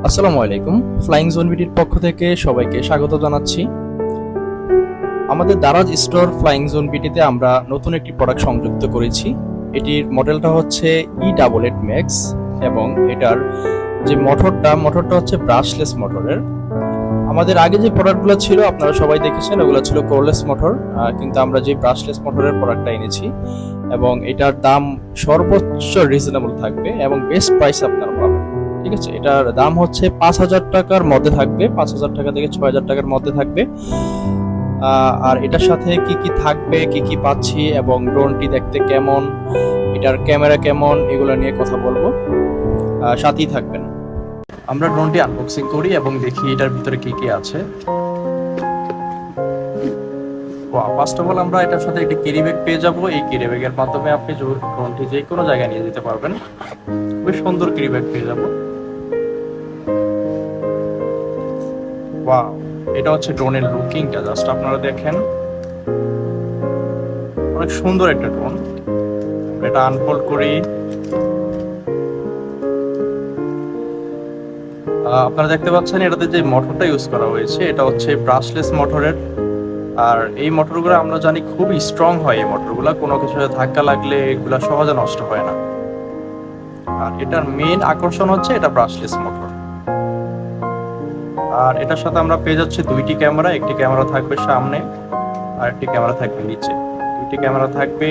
আসসালামু আলাইকুম। Flying zone বিডির পক্ষ থেকে সবাইকে স্বাগত জানাচ্ছি। আমাদের দারাজ স্টোর ফ্লাইং জোন বিডিতে আমরা নতুন একটি প্রোডাক্ট সংযুক্ত করেছি। এটির মডেলটা হচ্ছে E88 ম্যাক্স এবং এটার যে মোটরটা হচ্ছে ব্রাশলেস মোটরের। আমাদের আগে যে প্রোডাক্টগুলো ছিল আপনারা সবাই দেখেছেন, ওগুলো ছিল কোরলেস মোটর, কিন্তু আমরা যে ব্রাশলেস মোটরের প্রোডাক্টটা এনেছি এবং এটার দাম সর্বোচ্চ রিজনেবল থাকবে এবং বেস্ট প্রাইস আপনারা পাবেন। ঠিক আছে, এটার দাম হচ্ছে 5,000 টাকার মধ্যে থাকবে, 5,000 টাকা থেকে 6,000 টাকার মধ্যে থাকবে। আর এটার সাথে কি কি থাকবে, কি কি পাচ্ছি এবং ড্রোনটি দেখতে কেমন, এটার ক্যামেরা কেমন, এগুলো নিয়ে কথা বলবো, সাথেই থাকবেন। আমরা ড্রোনটি আনবক্সিং করি এবং দেখি এটার ভিতরে কি কি আছে। ফার্স্ট অফ অল আমরা এটার সাথে একটি ক্যারি ব্যাগ পেয়ে যাব। এই ক্যারি ব্যাগের মাধ্যমে আপনি ড্রোনটি যে কোনো জায়গায় নিয়ে যেতে পারবেন। খুবই সুন্দর ক্যারি ব্যাগ পেয়ে যাব। ওয়াও, এটা হচ্ছে ড্রোনের লুকিংটা, জাস্ট আপনারা দেখেন, অনেক সুন্দর একটা ড্রোন। এটা আনফোল্ড করি, আপনারা দেখতে পাচ্ছেন এটাতে যে মোটরটা ইউজ করা হয়েছে এটা হচ্ছে ব্রাশলেস মোটরের। আর এই মোটরগুলো আমরা জানি খুবই স্ট্রং হয়। এই মোটরগুলো কোনো কিছু ধাক্কা লাগলে এগুলা সহজে নষ্ট হয় না। আর এটার মেইন আকর্ষণ হচ্ছে এটা ব্রাশলেস মোটর। আর এটার সাথে আমরা পেয়ে যাচ্ছি দুইটি ক্যামেরা, একটি ক্যামেরা থাকবে সামনে আর একটি ক্যামেরা থাকবে নিচে। দুইটি ক্যামেরা থাকবে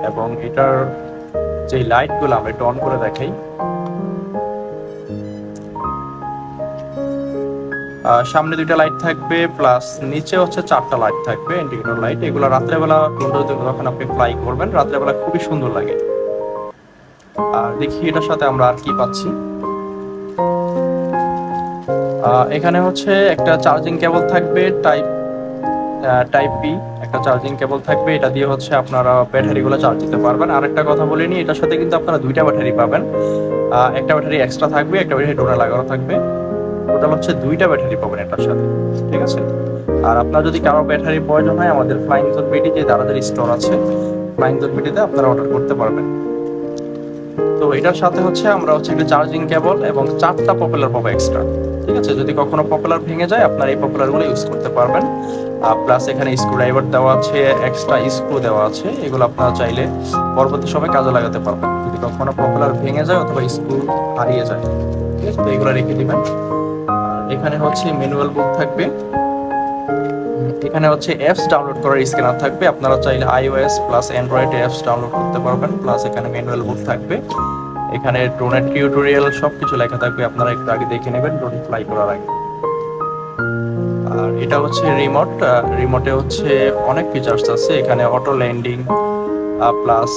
এবং এটার যে লাইটগুলো আমরা একটু অন করে দেখাই। সামনে দুইটা লাইট থাকবে, প্লাস নিচে হচ্ছে 4টা লাইট থাকবে, ইন্ডিকেটর লাইট। এগুলো রাত্রেবেলা যখন আপনি ফ্লাই করবেন রাত্রেবেলা খুবই সুন্দর লাগে। আর দেখি এটার সাথে আমরা আর কি পাচ্ছি। এখানে হচ্ছে একটা চার্জিং কেবল থাকবে, টাইপ বি একটা চার্জিং কেবল থাকবে। এটা দিয়ে হচ্ছে আপনারা ব্যাটারিগুলো চার্জ দিতে পারবেন। আর একটা কথা বলিনি, এটার সাথে কিন্তু আপনারা দুইটা ব্যাটারি পাবেন। একটা ব্যাটারি এক্সট্রা থাকবে, একটা ব্যাটারি ড্রোনে লাগানো থাকবে। টোটাল হচ্ছে দুইটা ব্যাটারি পাবেন এটার সাথে। ঠিক আছে, আর আপনার যদি কারো ব্যাটারি প্রয়োজন হয় আমাদের ফ্লাইং জোন বিডি যে দারাজের স্টোর আছে, ফ্লাইং জোন বিডিতে আপনারা অর্ডার করতে পারবেন। তো এটার সাথে হচ্ছে আমরা একটা চার্জিং কেবল এবং 4টা পপুলার পাবো এক্সট্রা। ঠিক আছে, যদি কখনো পপুলার ভেঙে যায় আপনারা এই পপুলারগুলো ইউজ করতে পারবেন। প্লাস এখানে স্ক্রু ড্রাইভার দেওয়া আছে, এক্সট্রা স্ক্রু দেওয়া আছে। এগুলো আপনারা চাইলে পরবর্তী সময় কাজে লাগাতে পারবেন যদি কখনো পপুলার ভেঙে যায় অথবা স্ক্রু হারিয়ে যায়। ঠিক আছে, তো এগুলো রেখে দিবেন। এখানে হচ্ছে ম্যানুয়াল বুক থাকবে। এখানে হচ্ছে অ্যাপস ডাউনলোড করার স্ক্যানার থাকবে। আপনারা চাইলে iOS plus Android apps download করতে পারবেন। প্লাস এখানে ম্যানুয়াল বুক থাকবে। এখানে ড্রোনের টিউটোরিয়াল সবকিছু লেখা থাকবে, আপনারা একটু আগে দেখে নেবেন ড্রোন ফ্লাই করার আগে। আর এটা হচ্ছে রিমোটে হচ্ছে অনেক ফিচার্স আছে। এখানে auto landing plus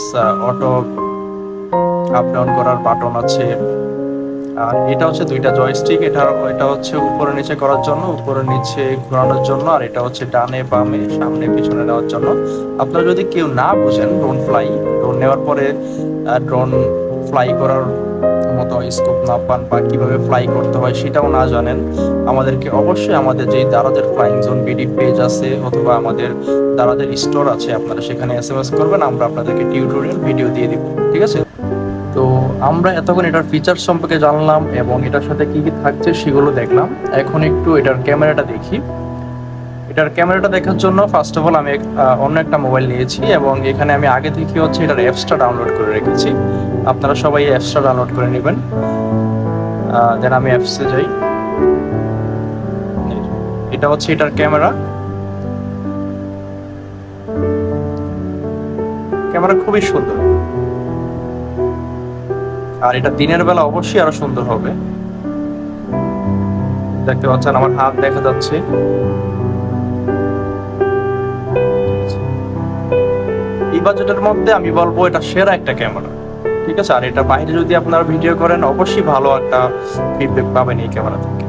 auto up down করার বাটন আছে। আর এটা হচ্ছে দুইটা জয়স্টিক, এটা হচ্ছে উপরে নিচে করার জন্য, উপরে নিচে ঘোরানোর জন্য। আর এটা হচ্ছে ডানে বামে সামনে পিছনে নেওয়ার জন্য। আপনারা যদি কেউ না বুঝেন ড্রোন নেওয়ার পরে ড্রোন ফ্লাই করার মতো স্কোপ না পান বা কিভাবে ফ্লাই করতে হয় সেটাও না জানেন, আমাদেরকে অবশ্যই আমাদের যে দারাজের ফ্লাইং জোন বিডি পেজ আছে অথবা আমাদের দারাজের স্টোর আছে, আপনারা সেখানে SMS করবেন, আমরা আপনাদেরকে টিউটোরিয়াল ভিডিও দিয়ে দিব। ঠিক আছে, তো আমরা এতক্ষণ এটার ফিচার সম্পর্কে জানলাম এবং এটার সাথে কি কি থাকছে সেগুলো দেখলাম। এখন একটু এটার ক্যামেরাটা দেখি। এটার ক্যামেরাটা দেখার জন্য ফার্স্ট অফ অল আমি অন্য একটা মোবাইল নিয়েছি এবং এখানে আমি আগে থেকে হচ্ছে এটার অ্যাপসটা ডাউনলোড করে রেখেছি। আপনারা সবাই এই অ্যাপসটা ডাউনলোড করে নেবেন। দেন আমি অ্যাপসে যাই। এটা হচ্ছে এটার ক্যামেরা খুবই সুন্দর। আর এটা দিনের বেলা অবশ্যই আরো সুন্দর হবে। দেখতে পাচ্ছেন আমার হাত দেখা যাচ্ছে। এই বাজেটের মধ্যে আমি বলবো এটা সেরা একটা ক্যামেরা। ঠিক আছে, আর এটা বাইরে যদি আপনারা ভিডিও করেন অবশ্যই ভালো একটা ফিডব্যাক পাবেন এই ক্যামেরা থেকে।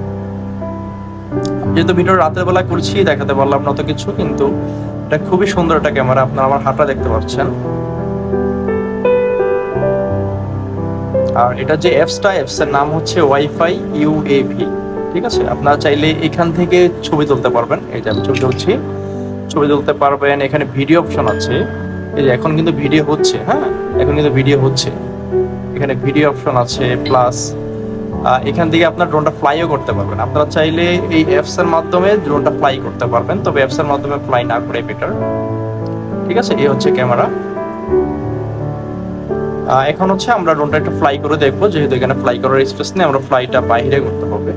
যেহেতু ভিডিও রাতের বেলা করছি দেখাতে পারলাম না তো কিছু, কিন্তু এটা খুবই সুন্দর একটা ক্যামেরা। আপনারা আমার হাতটা দেখতে পাচ্ছেন। আর এটা যে অ্যাপসের নাম হচ্ছে ওয়াইফাই UAV। ঠিক আছে, আপনারা চাইলে এখান থেকে ছবি তুলতে পারবেন। এই যে আমি ছবি তুলতে পারবেন। এখানে ভিডিও অপশন আছে। এই যে এখন কিন্তু ভিডিও হচ্ছে, হ্যাঁ এখন কিন্তু ভিডিও হচ্ছে। এখানে ভিডিও অপশন আছে, প্লাস এখান থেকে আপনার ড্রোনটা ফ্লাইও করতে পারবেন। আপনারা চাইলে এই অ্যাপস এর মাধ্যমে ড্রোনটা ফ্লাই করতে পারবেন, তবে অ্যাপস এর মাধ্যমে ফ্লাই না করে বেটার। ঠিক আছে, এই হচ্ছে ক্যামেরা। এখন হচ্ছে আমরা ড্রোনটা একটু ফ্লাই করে দেখবো, যেহেতু এখানে ফ্লাই করার স্পেস নেই, আমরা ফ্লাইটা বাইরে করতে হবে।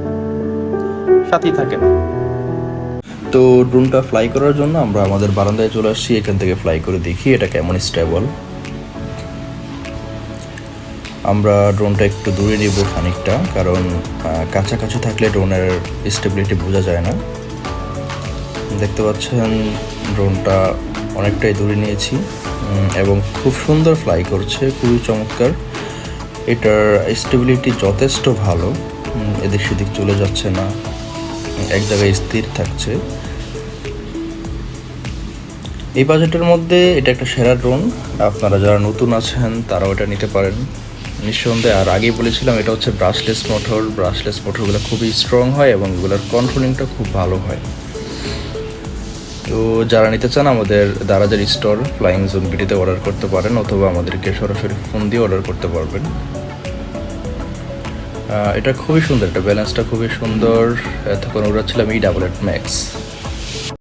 সাথেই থাকেন। তো ড্রোনটা ফ্লাই করার জন্য আমরা আমাদের বারান্দায় চলে আসছি, এখান থেকে ফ্লাই করে দেখি এটা কেমন স্টেবল। আমরা ড্রোনটা একটু দূরে নিব খানিকটা, কারণ কাছাকাছি থাকলে ড্রোনের স্টেবিলিটি বোঝা যায় না। দেখতে পাচ্ছেন ড্রোনটা অনেকটাই দূরে নিয়েছি এবং খুব সুন্দর ফ্লাই করছে, খুবই চমৎকার। এটার স্টেবিলিটি যথেষ্ট ভালো, এদিক সেদিক চলে যাচ্ছে না, এক জায়গায় স্থির থাকছে। এই বাজেটের মধ্যে এটা একটা সেরা ড্রোন। আপনারা যারা নতুন আছেন তারাও এটা নিতে পারেন নিঃসন্দেহে। আর আগেই বলেছিলাম এটা হচ্ছে ব্রাশলেস মোটর। ব্রাশলেস মোটরগুলো খুবই স্ট্রং হয় এবং এগুলোর কন্ট্রোলিংটা খুব ভালো হয়। তো যারা নিতে চান আমাদের দারাজের স্টোর ফ্লাইং জোন বিটিতে অর্ডার করতে পারেন, অথবা আমাদেরকে সরাসরি ফোন দিয়ে অর্ডার করতে পারবেন। এটা খুবই সুন্দর, এটা ব্যালেন্সটা খুবই সুন্দর। তখন উড়াচ্ছিলাম E88 ম্যাক্স।